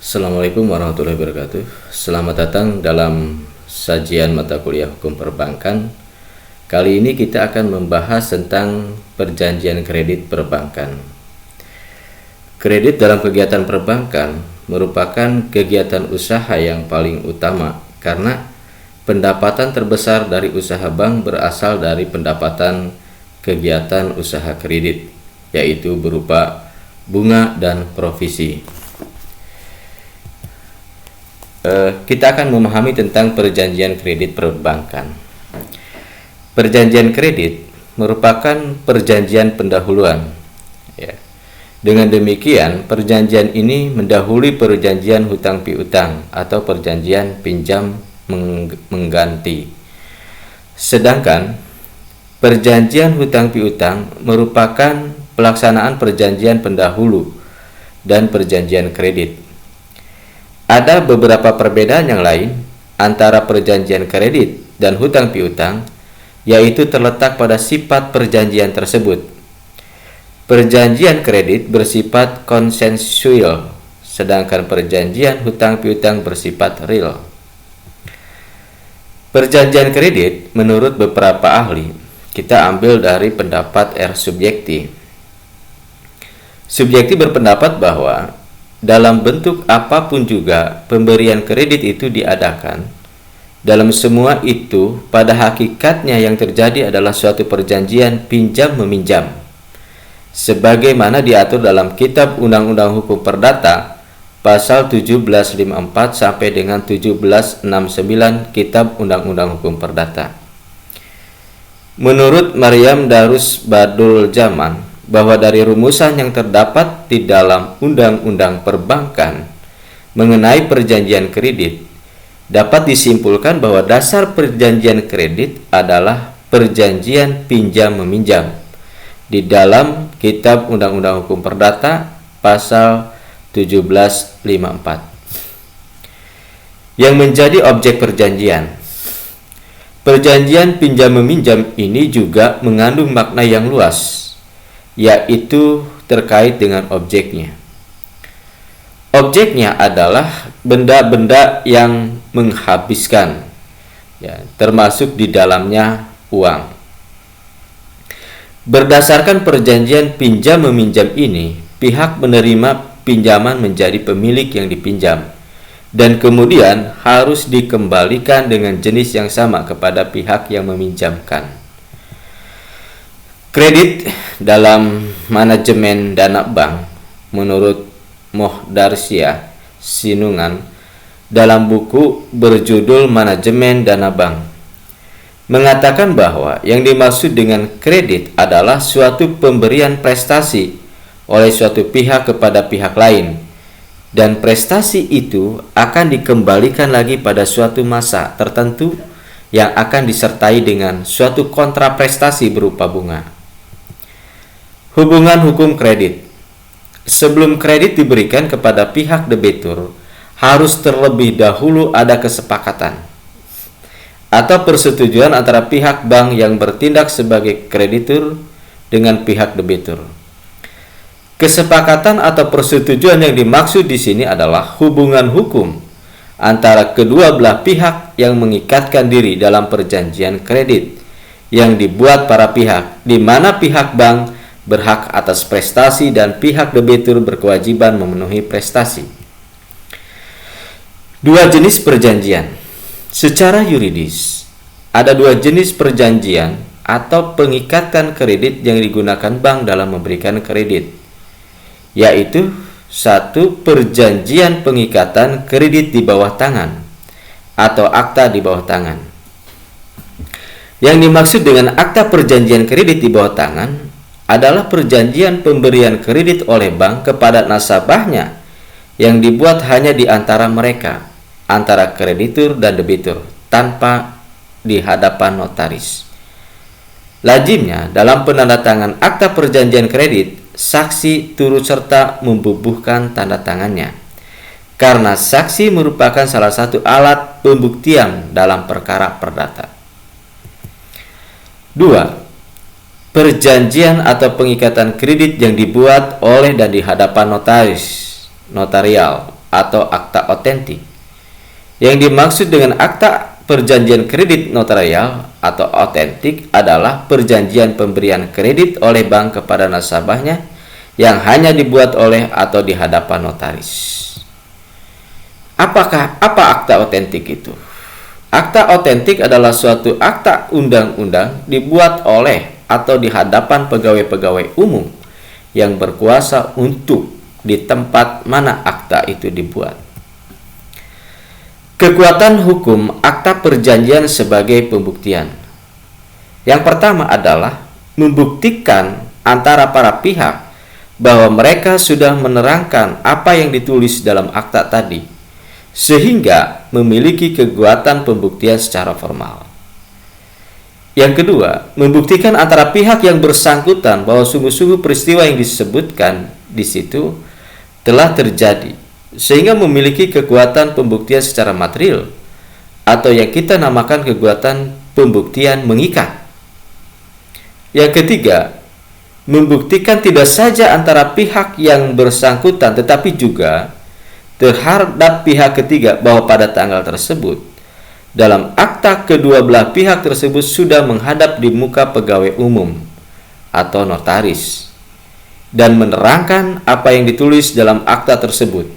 Assalamualaikum warahmatullahi wabarakatuh. Selamat datang dalam sajian mata kuliah hukum perbankan. Kali ini kita akan membahas tentang perjanjian kredit perbankan. Kredit dalam kegiatan perbankan merupakan kegiatan usaha yang paling utama karena pendapatan terbesar dari usaha bank berasal dari pendapatan kegiatan usaha kredit, yaitu berupa bunga dan provisi. Kita akan memahami tentang perjanjian kredit perbankan. Perjanjian kredit merupakan perjanjian pendahuluan. Dengan demikian, perjanjian ini mendahului perjanjian hutang piutang atau perjanjian pinjam mengganti. Sedangkan perjanjian hutang piutang merupakan pelaksanaan perjanjian pendahulu dan perjanjian kredit. Ada beberapa perbedaan yang lain antara perjanjian kredit dan hutang piutang, yaitu terletak pada sifat perjanjian tersebut. Perjanjian kredit bersifat konsensual, sedangkan perjanjian hutang piutang bersifat real. Perjanjian kredit menurut beberapa ahli, kita ambil dari pendapat R. Subjekti. Subjekti berpendapat bahwa dalam bentuk apapun juga pemberian kredit itu diadakan, dalam semua itu pada hakikatnya yang terjadi adalah suatu perjanjian pinjam-meminjam, sebagaimana diatur dalam Kitab Undang-Undang Hukum Perdata pasal 1754 sampai dengan 1769 Kitab Undang-Undang Hukum Perdata. Menurut Maryam Darus Badul Zaman, bahwa dari rumusan yang terdapat di dalam Undang-Undang Perbankan mengenai perjanjian kredit, dapat disimpulkan bahwa dasar perjanjian kredit adalah perjanjian pinjam-meminjam di dalam Kitab Undang-Undang Hukum Perdata pasal 1754. Yang menjadi objek perjanjian. Perjanjian pinjam-meminjam ini juga mengandung makna yang luas, yaitu terkait dengan objeknya. Objeknya adalah benda-benda yang menghabiskan, termasuk di dalamnya uang. Berdasarkan perjanjian pinjam-meminjam ini, pihak menerima pinjaman menjadi pemilik yang dipinjam, dan kemudian harus dikembalikan dengan jenis yang sama kepada pihak yang meminjamkan. Kredit dalam manajemen dana bank menurut Mohdarsyah Sinungan dalam buku berjudul Manajemen Dana Bank mengatakan bahwa yang dimaksud dengan kredit adalah suatu pemberian prestasi oleh suatu pihak kepada pihak lain, dan prestasi itu akan dikembalikan lagi pada suatu masa tertentu yang akan disertai dengan suatu kontraprestasi berupa bunga. Hubungan hukum kredit. Sebelum kredit diberikan kepada pihak debitur, harus terlebih dahulu ada kesepakatan atau persetujuan antara pihak bank yang bertindak sebagai kreditur dengan pihak debitur. Kesepakatan atau persetujuan yang dimaksud di sini adalah hubungan hukum antara kedua belah pihak yang mengikatkan diri dalam perjanjian kredit yang dibuat para pihak, di mana pihak bank berhak atas prestasi dan pihak debitur berkewajiban memenuhi prestasi. Dua jenis perjanjian. Secara yuridis, ada dua jenis perjanjian atau pengikatan kredit yang digunakan bank dalam memberikan kredit, yaitu satu, perjanjian pengikatan kredit di bawah tangan atau akta di bawah tangan. Yang dimaksud dengan akta perjanjian kredit di bawah tangan adalah perjanjian pemberian kredit oleh bank kepada nasabahnya yang dibuat hanya di antara mereka, antara kreditur dan debitur, tanpa di hadapan notaris. Lazimnya dalam penandatangan akta perjanjian kredit, saksi turut serta membubuhkan tanda tangannya, karena saksi merupakan salah satu alat pembuktian dalam perkara perdata. 2. Perjanjian atau pengikatan kredit yang dibuat oleh dan di hadapan notarial atau akta otentik. Yang dimaksud dengan akta perjanjian kredit notarial atau otentik adalah perjanjian pemberian kredit oleh bank kepada nasabahnya yang hanya dibuat oleh atau di hadapan notaris. Apa akta otentik itu? Akta otentik adalah suatu akta undang-undang dibuat oleh atau di hadapan pegawai-pegawai umum yang berkuasa untuk di tempat mana akta itu dibuat. Kekuatan hukum akta perjanjian sebagai pembuktian. Yang pertama adalah membuktikan antara para pihak bahwa mereka sudah menerangkan apa yang ditulis dalam akta tadi, sehingga memiliki kekuatan pembuktian secara formal. Yang kedua, membuktikan antara pihak yang bersangkutan bahwa sungguh-sungguh peristiwa yang disebutkan di situ telah terjadi, sehingga memiliki kekuatan pembuktian secara material, atau yang kita namakan kekuatan pembuktian mengikat. Yang ketiga, membuktikan tidak saja antara pihak yang bersangkutan, tetapi juga terhadap pihak ketiga bahwa pada tanggal tersebut dalam akta kedua belah pihak tersebut sudah menghadap di muka pegawai umum atau notaris dan menerangkan apa yang ditulis dalam akta tersebut,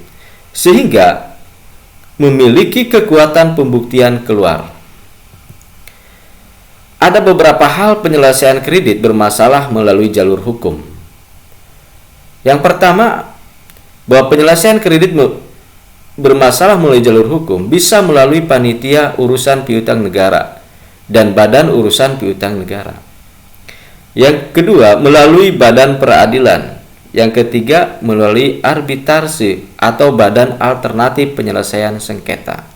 sehingga memiliki kekuatan pembuktian keluar. Ada beberapa hal penyelesaian kredit bermasalah melalui jalur hukum. Yang pertama, bahwa penyelesaian kredit bermasalah melalui jalur hukum bisa melalui panitia urusan piutang negara dan badan urusan piutang negara. Yang kedua, melalui badan peradilan. Yang ketiga, melalui arbitrase atau badan alternatif penyelesaian sengketa.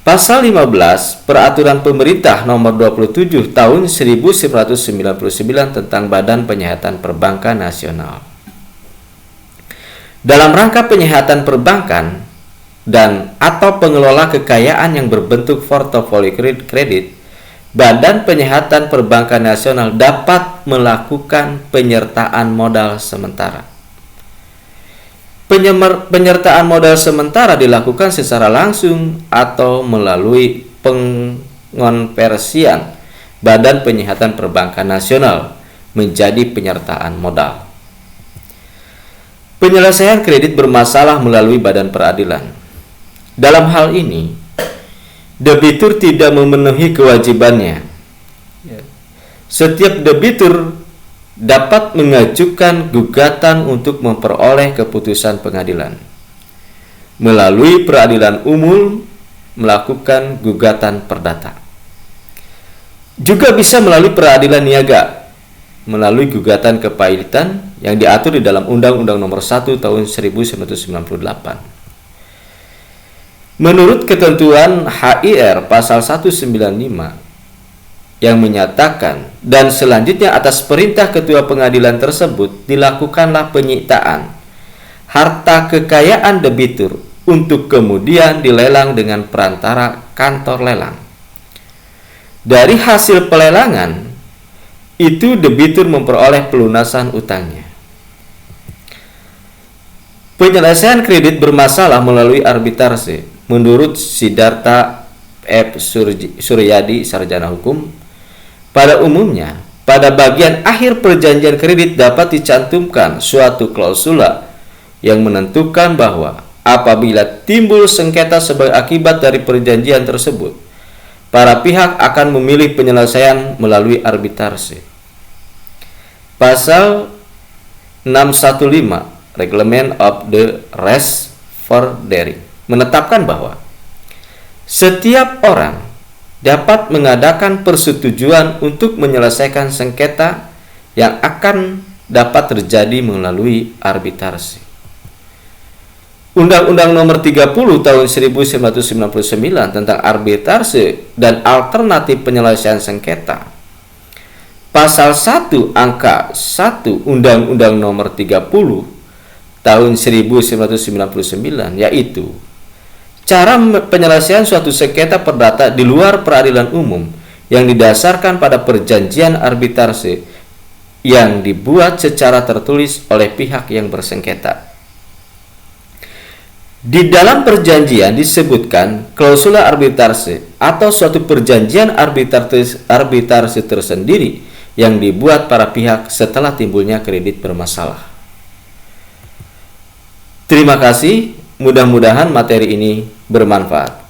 Pasal 15 Peraturan Pemerintah Nomor 27 Tahun 1999 tentang Badan Penyihatan Perbankan Nasional. Dalam rangka penyihatan perbankan dan atau pengelola kekayaan yang berbentuk portofolio kredit, Badan Penyihatan Perbankan Nasional dapat melakukan penyertaan modal sementara. Penyertaan modal sementara dilakukan secara langsung atau melalui pengonversian Badan Penyihatan Perbankan Nasional menjadi penyertaan modal. Penyelesaian kredit bermasalah melalui badan peradilan. Dalam hal ini, debitur tidak memenuhi kewajibannya. Setiap debitur dapat mengajukan gugatan untuk memperoleh keputusan pengadilan. Melalui peradilan umum, melakukan gugatan perdata. Juga bisa melalui peradilan niaga, melalui gugatan kepailitan yang diatur di dalam Undang-Undang Nomor 1 Tahun 1998. Menurut ketentuan HIR Pasal 195 yang menyatakan dan selanjutnya atas perintah ketua pengadilan tersebut dilakukanlah penyitaan harta kekayaan debitur untuk kemudian dilelang dengan perantara kantor lelang. Dari hasil pelelangan itu debitur memperoleh pelunasan utangnya. Penyelesaian kredit bermasalah melalui arbitrase. Menurut Siddhartha F. Suryadi, sarjana hukum, pada umumnya, pada bagian akhir perjanjian kredit dapat dicantumkan suatu klausula yang menentukan bahwa apabila timbul sengketa sebagai akibat dari perjanjian tersebut, para pihak akan memilih penyelesaian melalui arbitrase. Pasal 615 Reglement of the Rest Forbearing menetapkan bahwa setiap orang dapat mengadakan persetujuan untuk menyelesaikan sengketa yang akan dapat terjadi melalui arbitrase. Undang-Undang Nomor 30 Tahun 1999 tentang arbitrase dan alternatif penyelesaian sengketa. Pasal 1 angka 1 Undang-Undang Nomor 30 Tahun 1999 yaitu cara penyelesaian suatu sengketa perdata di luar peradilan umum yang didasarkan pada perjanjian arbitrase yang dibuat secara tertulis oleh pihak yang bersengketa. Di dalam perjanjian disebutkan klausula arbitrase atau suatu perjanjian arbitrase tersendiri yang dibuat para pihak setelah timbulnya kredit bermasalah. Terima kasih, mudah-mudahan materi ini bermanfaat.